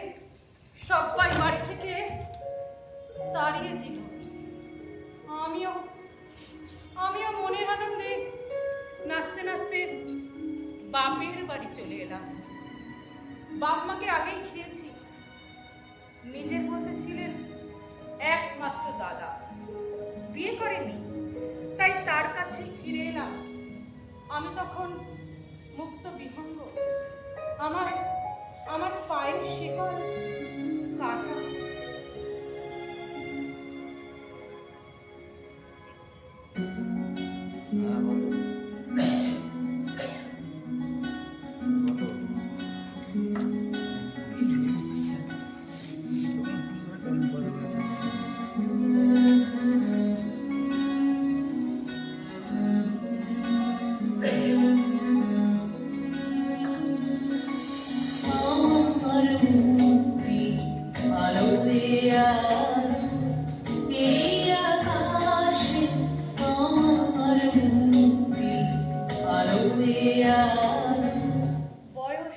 সবাই বাড়ি থেকে তাড়িয়ে দিল। আমিও আমিও মনের আনন্দে নাচতে নাচতে বাপের বাড়ি চলে এলাম। বাপ মাকে আগেই খেয়েছি, নিজের বলতে ছিলেন একমাত্র দাদা, বিয়ে করেনি, তাই তার কাছেই ফিরে এলাম। আমি তখন মুক্ত বিহঙ্গ, আমার আমার পায়ের শিকল কাটা। বয়স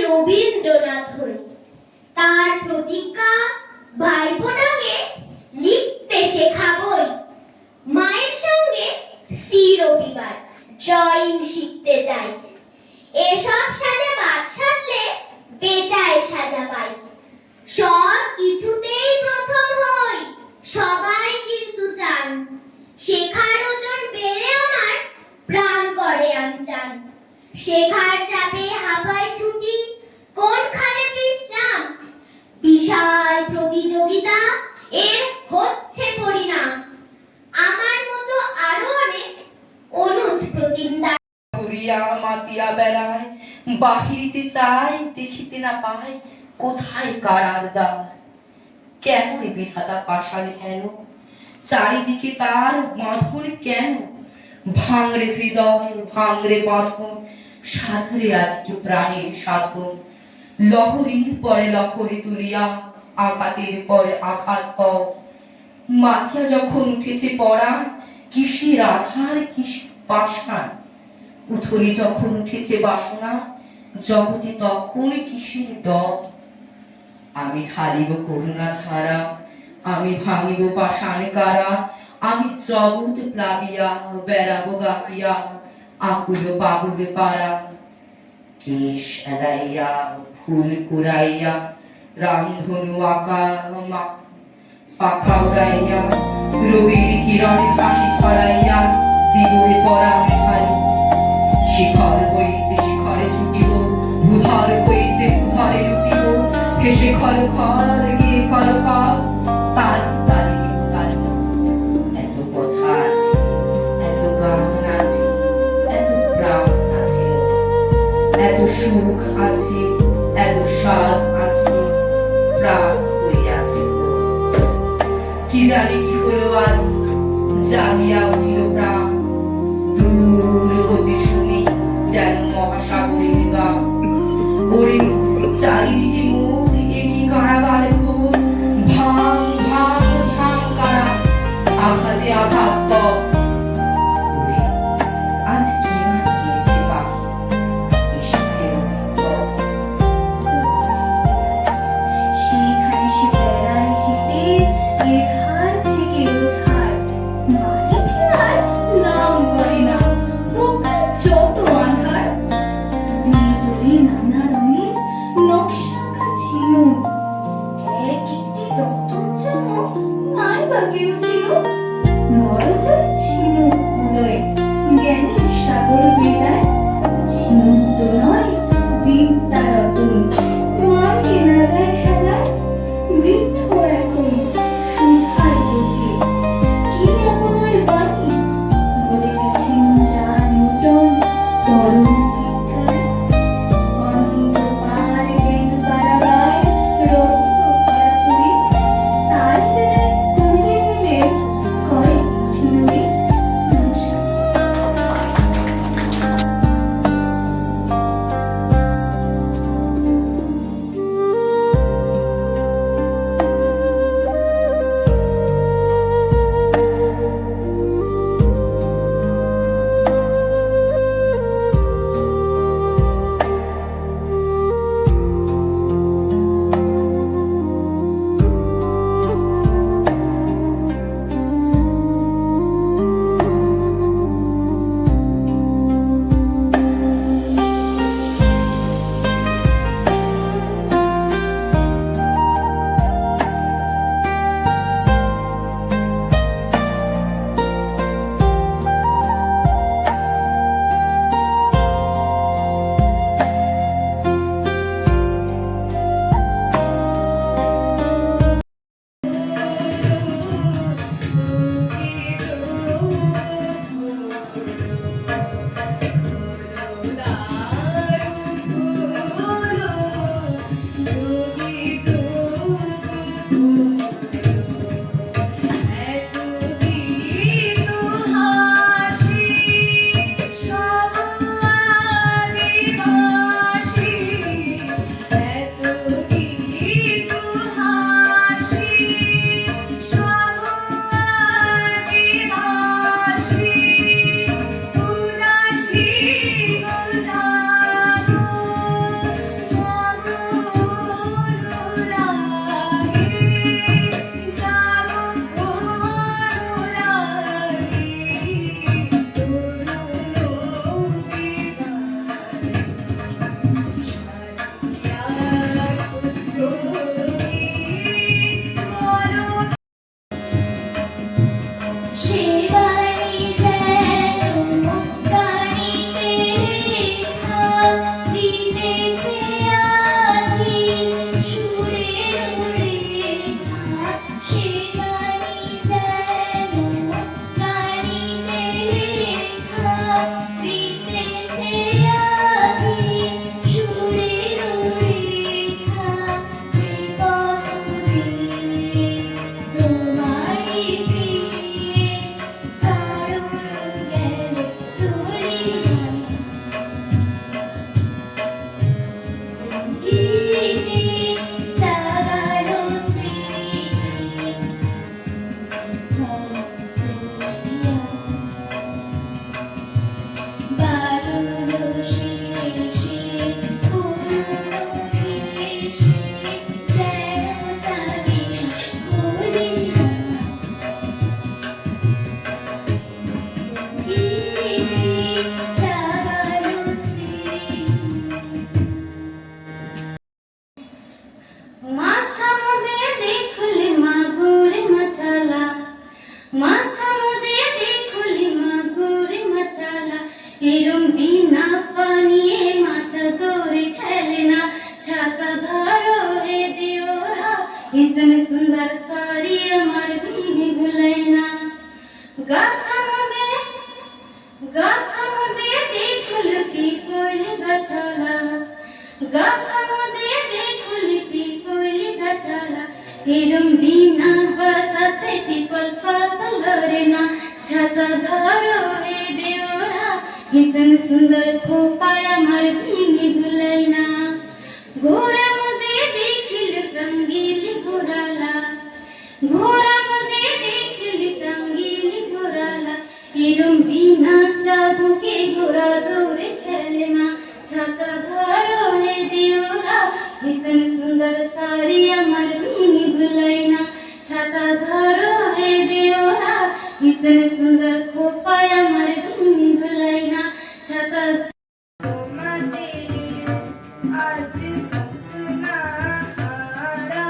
রবীন্দ্রনাথ হই। তার প্রতিজ্ঞা ভাইপোটাকে লিখতে শেখাবই। মায়ের সঙ্গে ফি রবিবার ড্রয়িং শিখতে যাই। এসব সাজা বাদ সাধলে বেজায় সাজা পাই। সব কিছুতেই প্রথম হই, সবাই কিন্তু চান। শেখার ওজন বেড়ে আমার প্রাণ করে আনচান। শেখার চাপে হাঁপায় ছুটি, কোনখানে বিশ্রাম। বিশাল প্রতিযোগিতা এর হচ্ছে পরিণাম। আমার মতো আরো অনেক অনুজ প্রতিমদা ঘুরিয়া মাতিয়া বেড়ায়, বাহিরিতে চাই দেখিতে না পায় কোথায় কারার দ্বার। কেন রে বিধাতা পাষাণ হেন, চারিদিকে তার বাঁধন কেন? ভাঙরে হৃদয়, ভাঙরে বাঁধন, সাধরে আজকে প্রাণের সাধন, লহরীর পরে লহরী তুলিয়া আঘাতের পরে আঘাত কর। মাথিয়া যখন উঠেছে পড়া, কিসের আধার কিসের পাষাণ, উথলি যখন উঠেছে বাসনা, জগতে তখন কিসের ডর। আমি ঢালিব করুণা ধারা, আমি ভাঙিব পাষাণ কারা, আমি জগৎ প্লাবিয়া বেড়াবো গাহিয়া আকুল পাগুল পাড়া। কেশ এলাইয়া ফুল কুড়াইয়া রামধনু আঁকা পাখা উড়াইয়া, রবির কিরণে হাসি ছড়াইয়া দিবরে পরাণ ঢালি। শিখর হইতে শিখরে ছুটিব, ভূধর হইতে ভূধরে লুটিব, হেসে খল খল গিয়ে খল খল তাল তালে তাল। এত কথা আছে, এত গান আছে, এত প্রাণ আছে, এত সুখ আছে, এত স্বাদ আছে, প্রাণ হইয়াছে। কি জানি কি হলো আজ, জাগিয়া উঠিল প্রাণ, দূর হতে শুনি যেন মহাসাগরের গান। ওরে চারিদিকে মোর একই কারাগার ঘোর, ভাঙ ভাঙ ভাঙ কারা, আঘাতে আঘাত কর। ওরে আজ কি না খেয়েছে পাখি, এসেছে রোদ। সেখানে সে বেড়ায় হেঁটে এধার থেকে ওধার, বাড়ি ফেরার নাম করে না, বোকার যত আঁধার। দূরে নানা রঙের নকশা আঁকা ছিল, এক একটি রতন যেন নাই বা কেউ ছিল, নরদের গাছা মধ্যে দেখুল পিপল গাছালা, গাছা মধ্যে দেখুল পিপল গাছালা, এরম বিনা বাতাসে পিপল পাতা লড়ে না, ছাতা ধরো হে দেওরা, ভীষণ সুন্দর খোপায় আমার ভিঙে দুলাই না। ঘোড়া মধ্যে দেখিল রঙ্গিল ঘোড়ালা, ঘোড়া মধ্যে দেখিল রঙ্গিল ঘোড়ালা, এরম বিনা চাবুকে ঘোড়া দৌড়ে খেলে না, ছাতা ধরো হে দেওরা, ভীষণ সুন্দর শাড়ি আমার ভিঙে ভুলাই না, ছাতা ধরো হে দেওরা, ভীষণ সুন্দর খোপায় আমার ভিঙে ভুলাই না, ছাতা আজ না হারা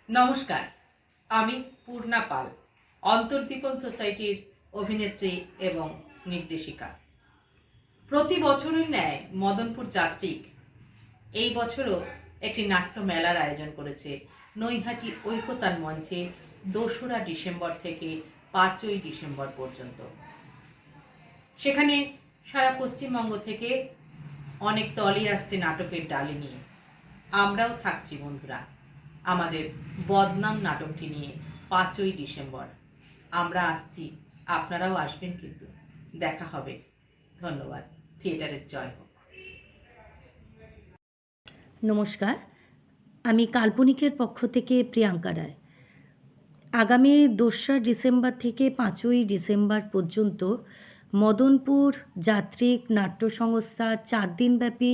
নমস্কার, আমি পূর্ণা পাল, অন্তর্দীপন সোসাইটির অভিনেত্রী এবং নির্দেশিকা। প্রতি বছরের ন্যায় মদনপুর যাত্রিক এই বছরও একটি নাট্য মেলার আয়োজন করেছে নৈহাটি ঐকতান মঞ্চে 2রা ডিসেম্বর থেকে 5ই ডিসেম্বর পর্যন্ত। সেখানে সারা পশ্চিমবঙ্গ থেকে অনেক দলই আসছে নাটকের ডালি নিয়ে। আমরাও থাকছি বন্ধুরা আমাদের বদনাম নাটকটি নিয়ে 5ই ডিসেম্বর। আমরা আসছি, আপনারাও আসবেন, কিন্তু দেখা হবে। ধন্যবাদ। থিয়েটারের জয় হোক। নমস্কার, আমি কাল্পনিকের পক্ষ থেকে প্রিয়াঙ্কা রায়। আগামী 2রা ডিসেম্বর থেকে 5ই ডিসেম্বর পর্যন্ত মদনপুর যাত্রিক নাট্য সংস্থা 4 দিনব্যাপী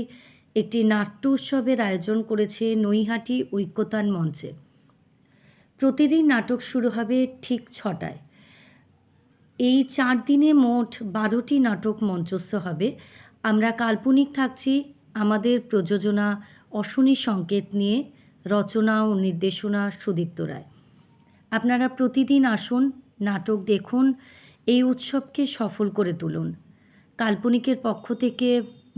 একটি নাট্য উৎসবের আয়োজন করেছে নৈহাটি ঐকতান মঞ্চে। প্রতিদিন নাটক শুরু হবে ঠিক 6টায়। এই 4 দিনে মোট 12টি নাটক মঞ্চস্থ হবে। আমরা কাল্পনিক থাকছি আমাদের প্রযোজনা অশ্বনী সংকেত নিয়ে, রচনা ও নির্দেশনা সুদীপ্ত রায়। আপনারা প্রতিদিন আসুন, নাটক দেখুন, এই উৎসবকে সফল করে তুলুন। কাল্পনিকের পক্ষ থেকে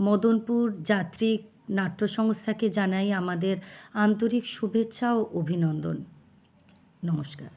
মদনপুর যাত্রিক নাট্য সংস্থাকে জানাই আমাদের আন্তরিক শুভেচ্ছা ও অভিনন্দন। নমস্কার।